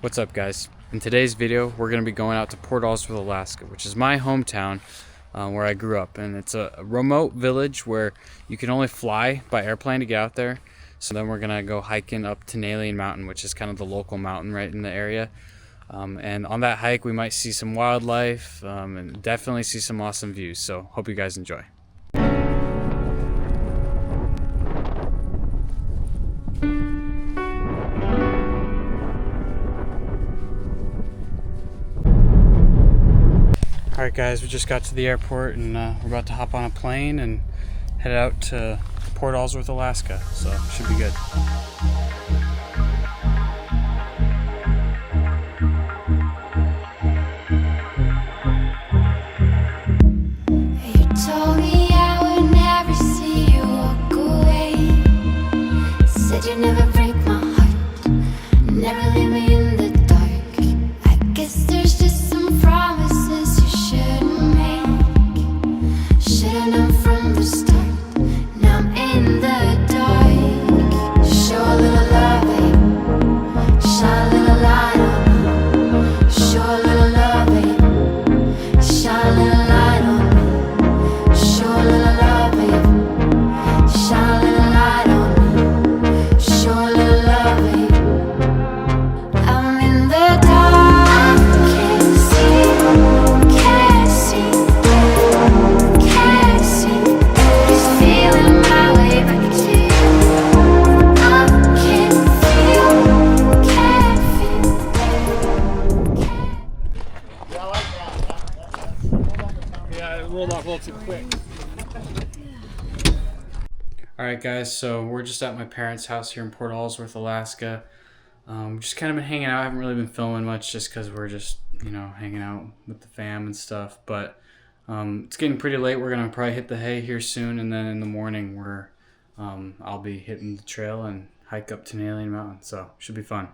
What's up, guys? In today's video we're going to be going out to Port Ellsworth, Alaska, which is my hometown, where I grew up, and it's a remote village where you can only fly by airplane to get out there. So then we're going to go hiking up Tenalian Mountain, which is kind of the local mountain right in the area, and on that hike we might see some wildlife, and definitely see some awesome views. So hope you guys enjoy. Alright guys, we just got to the airport and we're about to hop on a plane and head out to Port Ellsworth, Alaska, so it should be good. You told me I would never see you walk away. Said you'd never break my heart, never leave me in the dark. I guess there's just some promises you shouldn't make. Should've known from the start. Now I'm in the dark. Show a little love, babe. Shine a little light on me. Show a little love, babe. Shine a little light on me. Show a little love, babe. Shine a little light on me. Show a little love, babe. I'm in the dark. Can't see, can't see, can't see. Just feeling my way back to you. I can't feel, Yeah, it rolled off a little too quick. Alright guys, so we're just at my parents' house here in Port Ellsworth, Alaska. Just kind of been hanging out. I haven't really been filming much just because we're just, hanging out with the fam and stuff. But it's getting pretty late. We're going to probably hit the hay here soon. And then in the morning, I'll be hitting the trail and hike up Tenalian Mountain. So should be fun.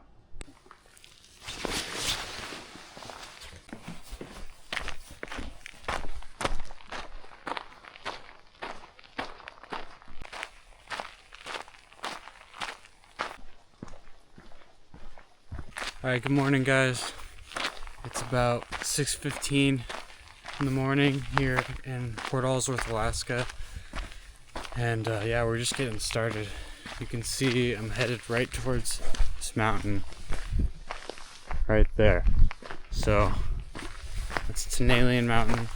Alright, good morning guys. It's about 6:15 in the morning here in Port Ellsworth, Alaska. And yeah, we're just getting started. You can see I'm headed right towards this mountain right there. So that's Tenalian Mountain.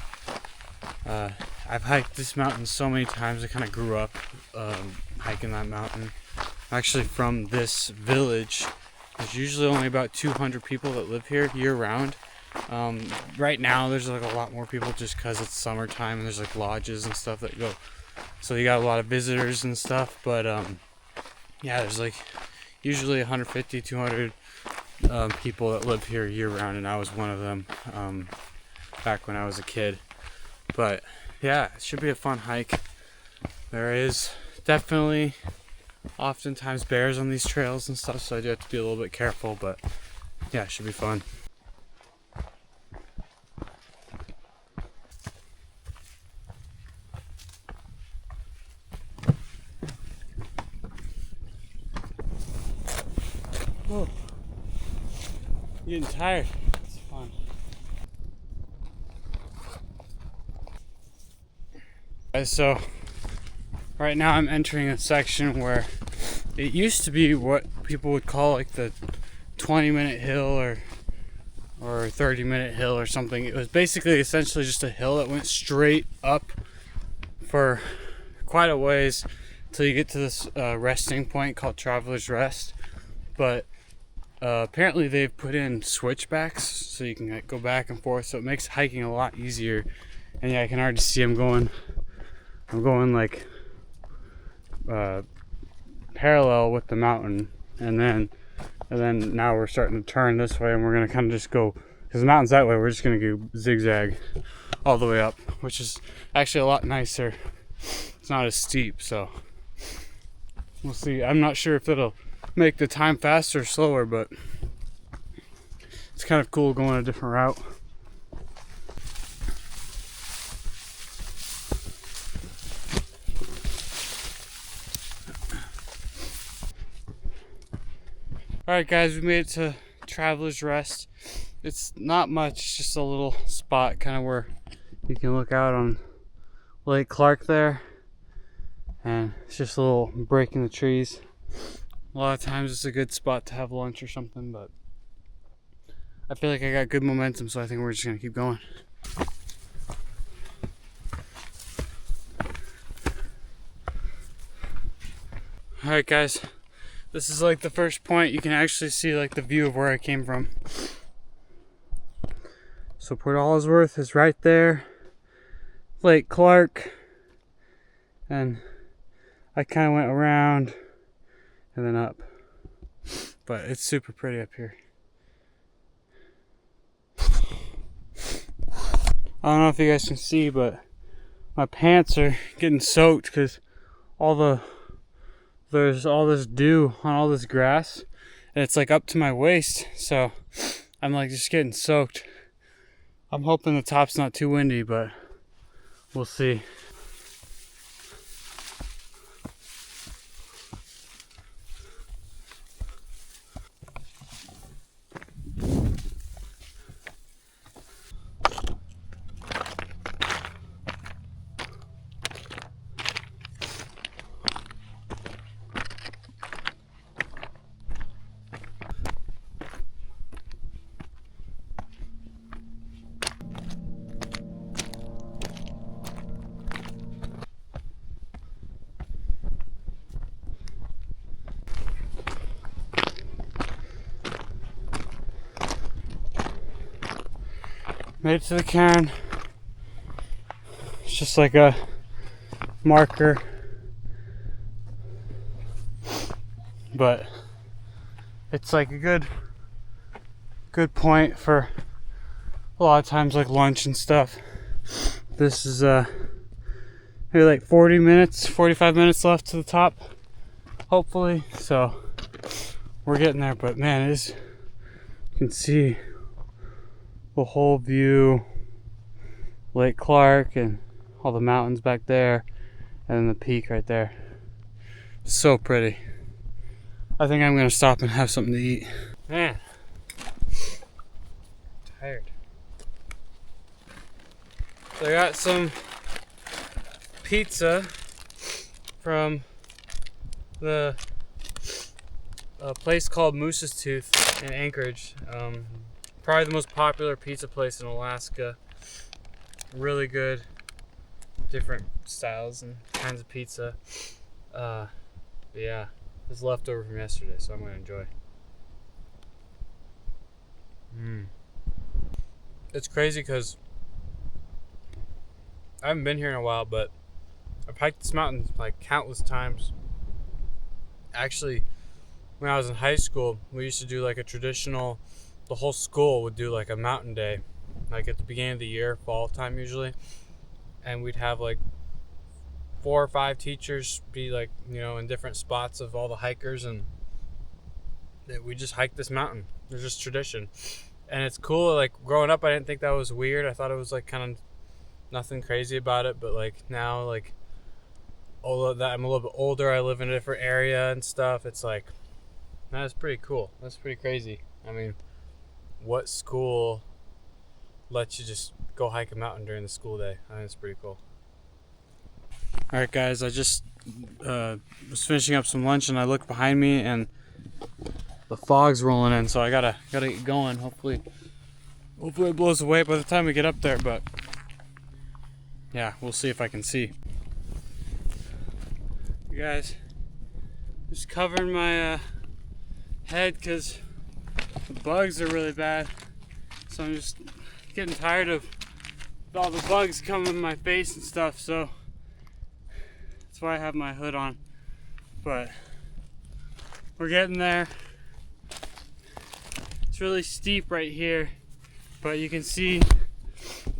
I've hiked this mountain so many times. I kind of grew up hiking that mountain. I'm actually from this village. There's usually only about 200 people that live here year round. Right now there's like a lot more people just because it's summertime and there's like lodges and stuff that go. So you got a lot of visitors and stuff. But yeah, there's like usually 150, 200 people that live here year round, and I was one of them back when I was a kid. But yeah, it should be a fun hike. There is definitely oftentimes bears on these trails and stuff, so I do have to be a little bit careful, but yeah, it should be fun. Whoa. You getting tired? It's fun. Okay, so right now I'm entering a section where it used to be what people would call like the 20-minute hill or 30-minute hill or something. It was basically essentially just a hill that went straight up for quite a ways till you get to this resting point called Traveler's Rest. But apparently they've put in switchbacks so you can like go back and forth, so it makes hiking a lot easier. And yeah, I can already see I'm going like parallel with the mountain, and then now we're starting to turn this way, and we're gonna kind of just go, because the mountain's that way, we're just gonna go zigzag all the way up, which is actually a lot nicer. It's not as steep, so we'll see. I'm not sure if it'll make the time faster or slower, but it's kind of cool going a different route. Alright guys, we made it to Traveler's Rest. It's not much, it's just a little spot kind of where you can look out on Lake Clark there, and it's just a little break in the trees. A lot of times it's a good spot to have lunch or something, but I feel like I got good momentum, so I think we're just gonna keep going. Alright guys, this is like the first point you can actually see like the view of where I came from. So Port Ellsworth is right there, Lake Clark, and I kind of went around and then up, but it's super pretty up here. I don't know if you guys can see, but my pants are getting soaked because there's all this dew on all this grass, and it's like up to my waist, so I'm like just getting soaked. I'm hoping the top's not too windy, but we'll see. Made it to the cairn. It's just like a marker, but it's like a good point for a lot of times like lunch and stuff. This is maybe like 45 minutes left to the top, hopefully, so we're getting there. But man, it is, you can see the whole view, Lake Clark and all the mountains back there, and then the peak right there. So pretty. I think I'm gonna stop and have something to eat. Man, tired. So I got some pizza from the place called Moose's Tooth in Anchorage. Probably the most popular pizza place in Alaska. Really good, different styles and kinds of pizza. But yeah, it's leftover from yesterday, so I'm gonna enjoy. It's crazy because I haven't been here in a while, but I've hiked this mountain like countless times. Actually, when I was in high school, we used to do like a traditional, the whole school would do like a mountain day, like at the beginning of the year, fall time usually, and we'd have like 4 or 5 teachers be like, you know, in different spots of all the hikers, and we just hiked this mountain. It's just tradition, and it's cool. Like growing up, I didn't think that was weird. I thought it was like kind of nothing crazy about it, but like now, like although that I'm a little bit older, I live in a different area and stuff, it's like, that's pretty cool. That's pretty crazy. I mean, what school lets you just go hike a mountain during the school day? I think it's pretty cool. Alright guys, I just was finishing up some lunch and I look behind me and the fog's rolling in, so I gotta get going. Hopefully it blows away by the time we get up there, but yeah, we'll see if I can see. You guys, just covering my head because the bugs are really bad, so I'm just getting tired of all the bugs coming in my face and stuff, so that's why I have my hood on. But we're getting there. It's really steep right here, but you can see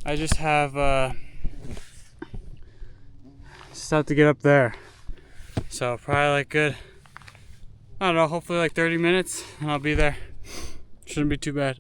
I just have to get up there, so probably like good, I don't know, hopefully like 30 minutes and I'll be there. Shouldn't be too bad.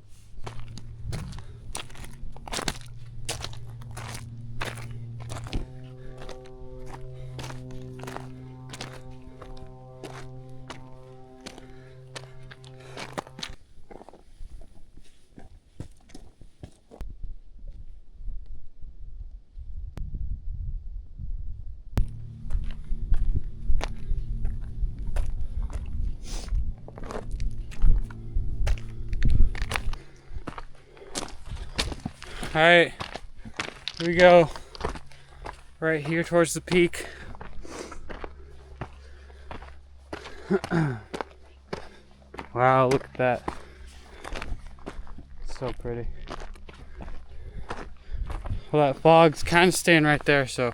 Alright, here we go. Right here towards the peak. Wow, look at that. So pretty. Well, that fog's kind of staying right there, so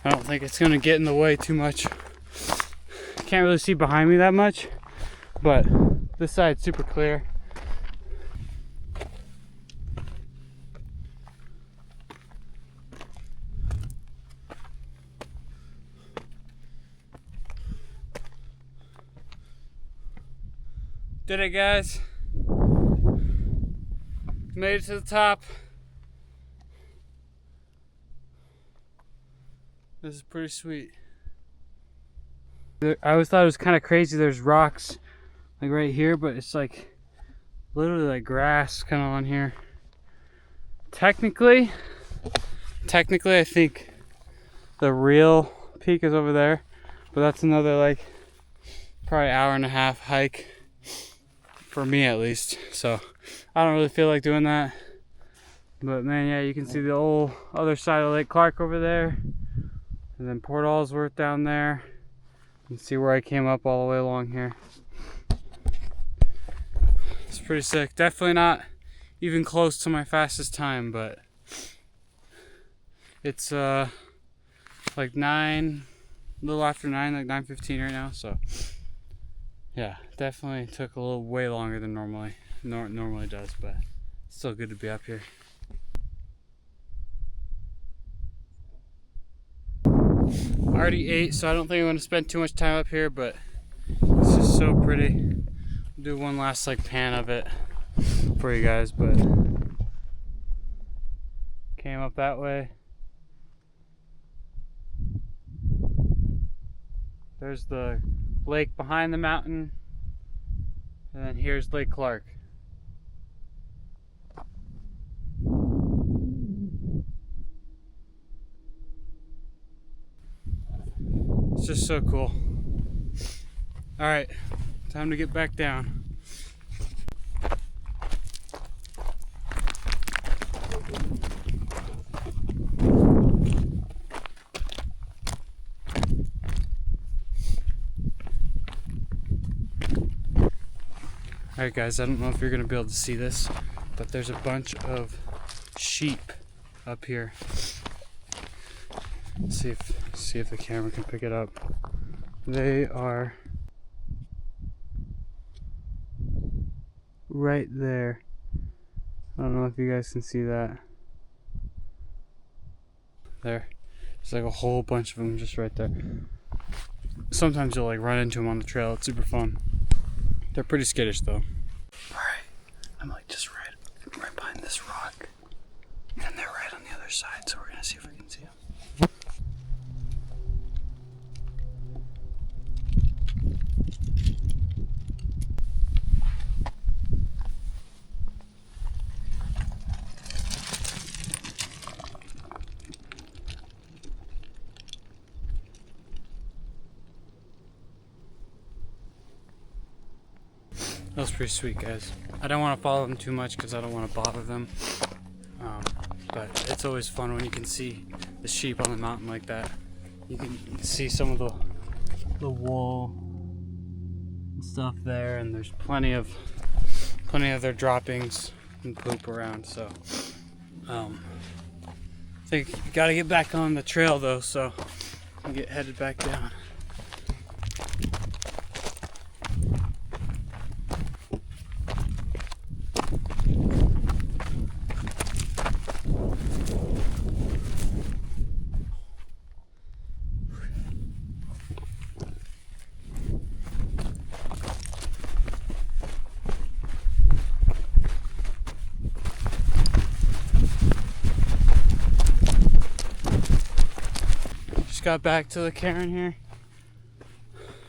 I don't think it's gonna get in the way too much. Can't really see behind me that much, but this side's super clear. Did it, guys? Made it to the top. This is pretty sweet. I always thought it was kind of crazy. There's rocks like right here, but it's like literally like grass kind of on here. Technically, I think the real peak is over there, but that's another like probably hour and a half hike for me at least. So I don't really feel like doing that. But man, yeah, you can see the old other side of Lake Clark over there. And then Port Allsworth down there. You can see where I came up all the way along here. It's pretty sick. Definitely not even close to my fastest time, but it's like 9, a little after 9, like 9:15 right now. So yeah, definitely took a little way longer than normally does, but it's still good to be up here. I already ate, so I don't think I'm going to spend too much time up here, but it's just so pretty. I'll do one last like pan of it for you guys, but came up that way. There's the lake behind the mountain, and then here's Lake Clark. It's just so cool. All right, time to get back down. All right, guys, I don't know if you're gonna be able to see this, but there's a bunch of sheep up here. See if the camera can pick it up. They are right there. I don't know if you guys can see that. There. There's like a whole bunch of them just right there. Sometimes you'll like run into them on the trail. It's super fun. They're pretty skittish though. Alright. I'm like just right behind this rock. And they're right on the other side, so we're gonna see if we can see them. That was pretty sweet, guys. I don't want to follow them too much because I don't want to bother them. But it's always fun when you can see the sheep on the mountain like that. You can see some of the wool and stuff there, and there's plenty of their droppings and poop around. So I think you gotta get back on the trail though, so I'll get headed back down. Got back to the cairn here.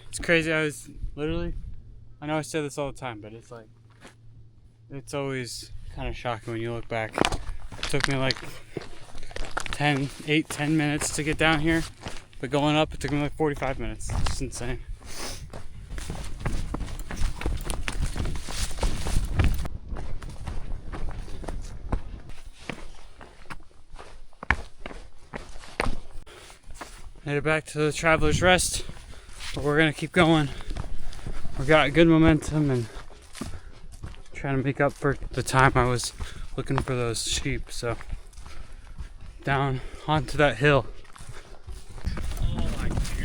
It's crazy. I know I say this all the time, but it's always kind of shocking when you look back. It took me like 10 minutes to get down here, but going up it took me like 45 minutes. It's insane. Headed back to the Traveler's Rest, but we're gonna keep going. We got good momentum and trying to make up for the time I was looking for those sheep. So down onto that hill. Oh my gosh.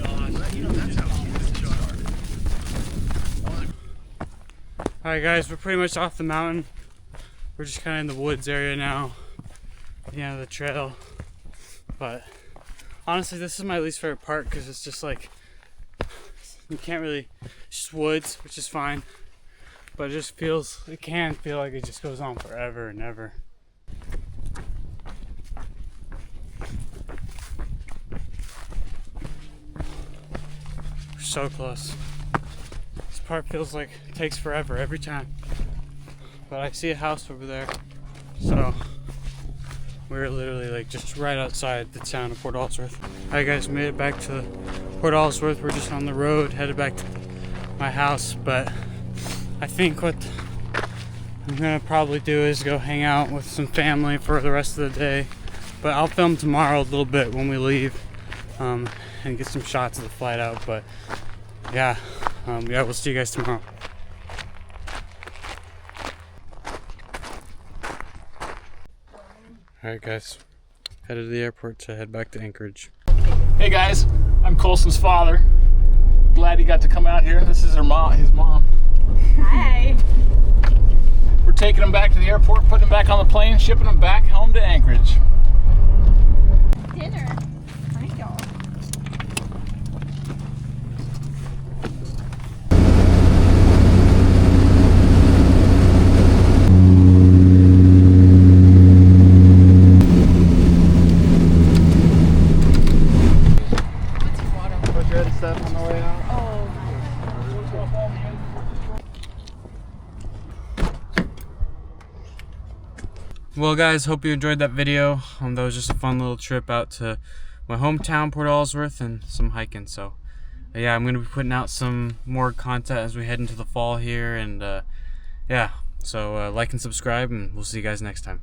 You know, that's how cute this started. Alright guys, we're pretty much off the mountain. We're just kind of in the woods area now, at the end of the trail. But honestly, this is my least favorite part because it's just like, you can't really, it's just woods, which is fine. But it can feel like it just goes on forever and ever. We're so close. This part feels like it takes forever every time. But I see a house over there, so we're literally like just right outside the town of Port Allsworth. Alright guys, made it back to Port Allsworth. We're just on the road, headed back to my house, but I think what I'm gonna probably do is go hang out with some family for the rest of the day. But I'll film tomorrow a little bit when we leave, and get some shots of the flight out. But yeah, we'll see you guys tomorrow. Alright guys, headed to the airport to head back to Anchorage. Hey guys, I'm Colson's father. Glad he got to come out here. This is his mom. Hi. We're taking him back to the airport, putting him back on the plane, shipping him back home to Anchorage. Dinner. Hi, y'all. Well guys, hope you enjoyed that video. That was just a fun little trip out to my hometown, Port Allsworth, and some hiking. So yeah, I'm gonna be putting out some more content as we head into the fall here, and yeah, so like and subscribe, and we'll see you guys next time.